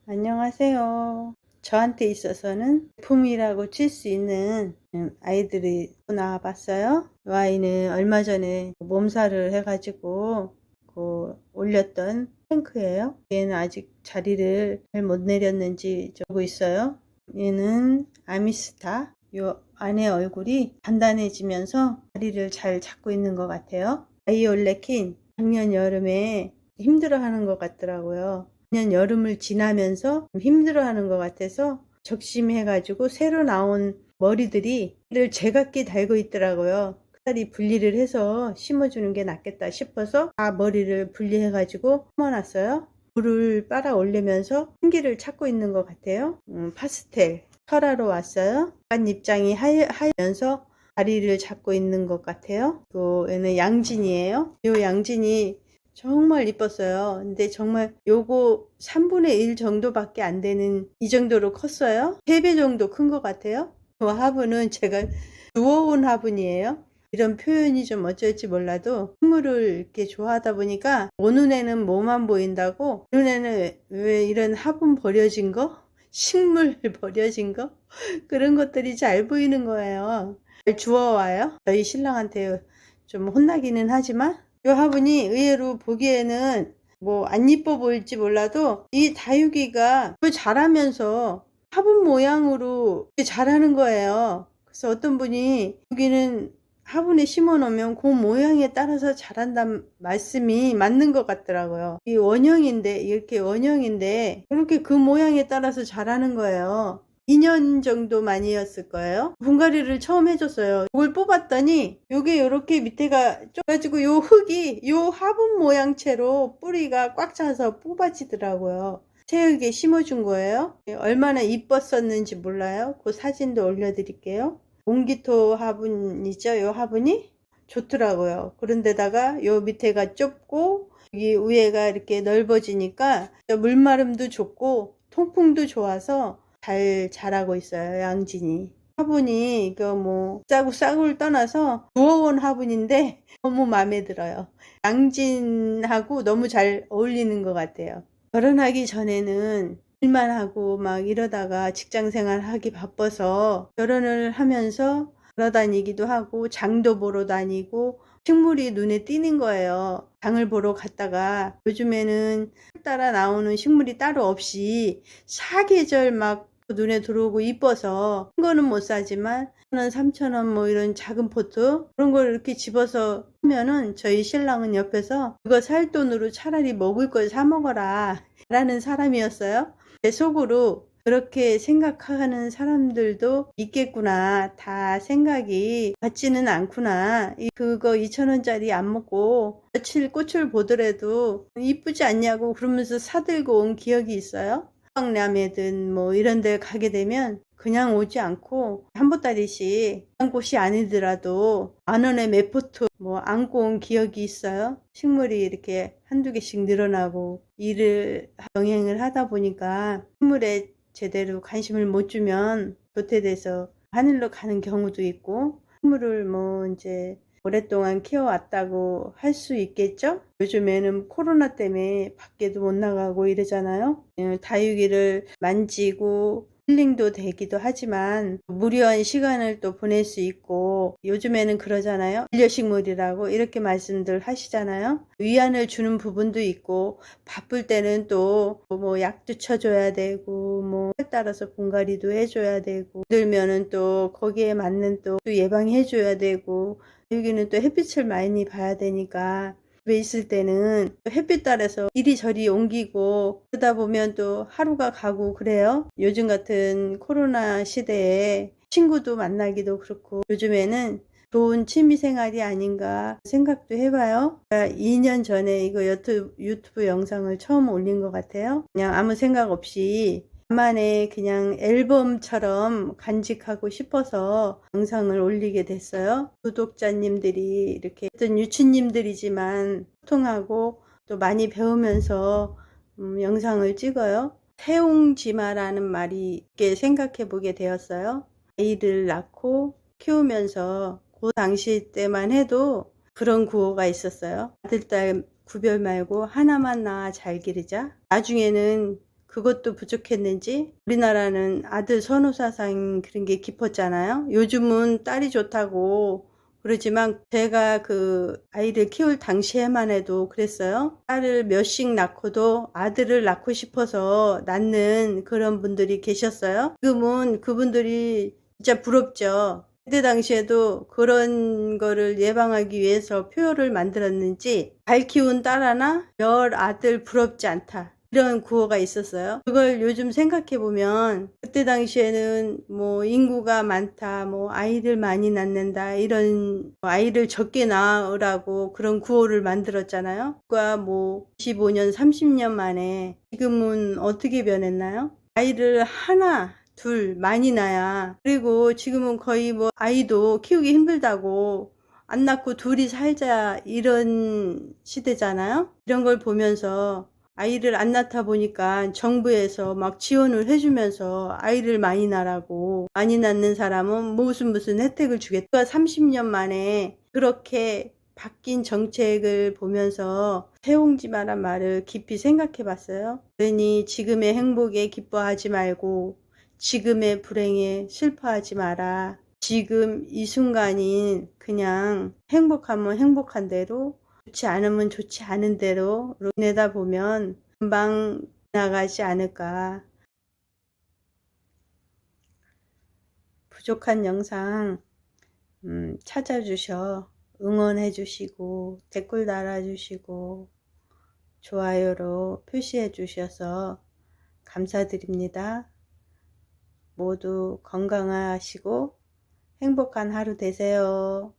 안녕하세요. 저한테 있어서는 제품이라고 칠 수 있는 아이들이 나와봤어요. 이 아이는 얼마 전에 몸살을 해가지고 올렸던 탱크예요. 얘는 아직 자리를 잘 못 내렸는지 저고 있어요. 얘는 아미스타. 요 안에 얼굴이 단단해지면서 자리를 잘 잡고 있는 것 같아요. 바이올레킨 작년 여름에 힘들어하는 것 같더라고요. 작년 여름을 지나면서 힘들어하는 것 같아서 적심해가지고 새로 나온 머리들이 이를 제각기 달고 있더라고요. 차라리 분리를 해서 심어주는 게 낫겠다 싶어서 다 머리를 분리해가지고 심어놨어요. 물을 빨아 올리면서 생기를 찾고 있는 것 같아요. 파스텔 철하러 왔어요. 약간 입장이 하얘면서 다리를 잡고 있는 것 같아요. 또 얘는 양진이에요. 이 양진이 정말 이뻤어요. 근데 정말 요거 3분의 1 정도밖에 안 되는 이 정도로 컸어요. 3배 정도 큰 것 같아요. 그 화분은 제가 주워온 화분이에요. 이런 표현이 좀 어쩔지 몰라도 식물을 이렇게 좋아하다 보니까 오 눈에는 뭐만 보인다고, 눈에는 왜 이런 화분 버려진 거? 식물 버려진 거? 그런 것들이 잘 보이는 거예요. 잘 주워와요. 저희 신랑한테 좀 혼나기는 하지만 이 화분이 의외로 보기에는 뭐 안 이뻐 보일지 몰라도 이 다육이가 자라면서 화분 모양으로 자라는 거예요. 그래서 어떤 분이 여기는 화분에 심어 놓으면 그 모양에 따라서 자란다는 말씀이 맞는 것 같더라고요. 이 원형인데, 이렇게 원형인데 그렇게 그 모양에 따라서 자라는 거예요. 2년 정도 만이었을 거예요. 분갈이를 처음 해줬어요. 이걸 뽑았더니 요게 요렇게 밑에가 쪄가지고 요 흙이 요 화분 모양채로 뿌리가 꽉 차서 뽑아지더라고요. 새흙에 심어준 거예요. 얼마나 이뻤었는지 몰라요. 그 사진도 올려드릴게요. 옹기토 화분이죠. 요 화분이 좋더라고요. 그런데다가 요 밑에가 좁고 여기 위에가 이렇게 넓어지니까 물마름도 좋고 통풍도 좋아서 잘 자라고 있어요. 양진이. 화분이 이거 뭐 싸고 싸구를 떠나서 주워온 화분인데 너무 마음에 들어요. 양진하고 너무 잘 어울리는 것 같아요. 결혼하기 전에는 일만 하고 막 이러다가 직장생활 하기 바빠서 결혼을 하면서 돌아다니기도 하고 장도 보러 다니고 식물이 눈에 띄는 거예요. 장을 보러 갔다가 요즘에는 따라 나오는 식물이 따로 없이 사계절 막 눈에 들어오고 이뻐서 큰 거는 못 사지만 1,000원, 3,000원 뭐 이런 작은 포트 그런 걸 이렇게 집어서 하면은 저희 신랑은 옆에서 그거 살 돈으로 차라리 먹을 걸 사 먹어라 라는 사람이었어요. 제 속으로 그렇게 생각하는 사람들도 있겠구나. 다 생각이 같지는 않구나. 그거 2,000원짜리 안 먹고 며칠 꽃을 보더라도 이쁘지 않냐고 그러면서 사들고 온 기억이 있어요. 황남회든 뭐 이런 데 가게 되면 그냥 오지 않고 한 보따리씩 한 곳이 아니더라도 10,000원에 몇 포트 뭐 안고 온 기억이 있어요. 식물이 이렇게 한두 개씩 늘어나고 일을 병행을 하다 보니까 식물에 제대로 관심을 못 주면 도태돼서 하늘로 가는 경우도 있고 식물을 뭐 이제 오랫동안 키워왔다고 할 수 있겠죠? 요즘에는 코로나 때문에 밖에도 못 나가고 이러잖아요. 다육이를 만지고 힐링도 되기도 하지만 무료한 시간을 또 보낼 수 있고 요즘에는 그러잖아요. 반려식물이라고 이렇게 말씀들 하시잖아요. 위안을 주는 부분도 있고 바쁠 때는 또 뭐 약도 쳐줘야 되고 뭐 따라서 분갈이도 해줘야 되고 들면은 또 거기에 맞는 또 예방해 줘야 되고 여기는 또 햇빛을 많이 봐야 되니까 집에 있을 때는 햇빛 따라서 이리저리 옮기고 그러다 보면 또 하루가 가고 그래요. 요즘 같은 코로나 시대에 친구도 만나기도 그렇고 요즘에는 좋은 취미생활이 아닌가 생각도 해봐요. 2년 전에 이거 유튜브 영상을 처음 올린 것 같아요. 그냥 아무 생각 없이 나만의 그냥 앨범처럼 간직하고 싶어서 영상을 올리게 됐어요. 구독자님들이 이렇게 어떤 유치님들이지만 소통하고 또 많이 배우면서 영상을 찍어요. 태옹지마라는 말이 있게 생각해 보게 되었어요. 아이를 낳고 키우면서 그 당시 때만 해도 그런 구호가 있었어요. 아들, 딸 구별 말고 하나만 낳아 잘 기르자. 나중에는 그것도 부족했는지 우리나라는 아들 선호 사상 그런 게 깊었잖아요. 요즘은 딸이 좋다고 그러지만 제가 그 아이를 키울 당시에만 해도 그랬어요. 딸을 몇씩 낳고도 아들을 낳고 싶어서 낳는 그런 분들이 계셨어요. 지금은 그분들이 진짜 부럽죠. 그때 당시에도 그런 거를 예방하기 위해서 표어를 만들었는지 잘 키운 딸 하나 열 아들 부럽지 않다, 이런 구호가 있었어요. 그걸 요즘 생각해 보면 그때 당시에는 뭐 인구가 많다, 뭐 아이를 많이 낳는다, 이런 아이를 적게 낳으라고 그런 구호를 만들었잖아요. 그가 뭐 25년 30년 만에 지금은 어떻게 변했나요? 아이를 하나 둘 많이 낳아야, 그리고 지금은 거의 뭐 아이도 키우기 힘들다고 안 낳고 둘이 살자 이런 시대잖아요. 이런 걸 보면서 아이를 안 낳다 보니까 정부에서 막 지원을 해주면서 아이를 많이 낳으라고, 많이 낳는 사람은 무슨 혜택을 주겠다. 30년 만에 그렇게 바뀐 정책을 보면서 세옹지마란 말을 깊이 생각해 봤어요. 그러니 지금의 행복에 기뻐하지 말고 지금의 불행에 슬퍼하지 마라. 지금 이 순간인 그냥 행복하면 행복한 대로, 좋지 않으면 좋지 않은 대로 내다보면 금방 나가지 않을까. 부족한 영상 찾아주셔 응원해 주시고 댓글 달아주시고 좋아요로 표시해 주셔서 감사드립니다. 모두 건강하시고 행복한 하루 되세요.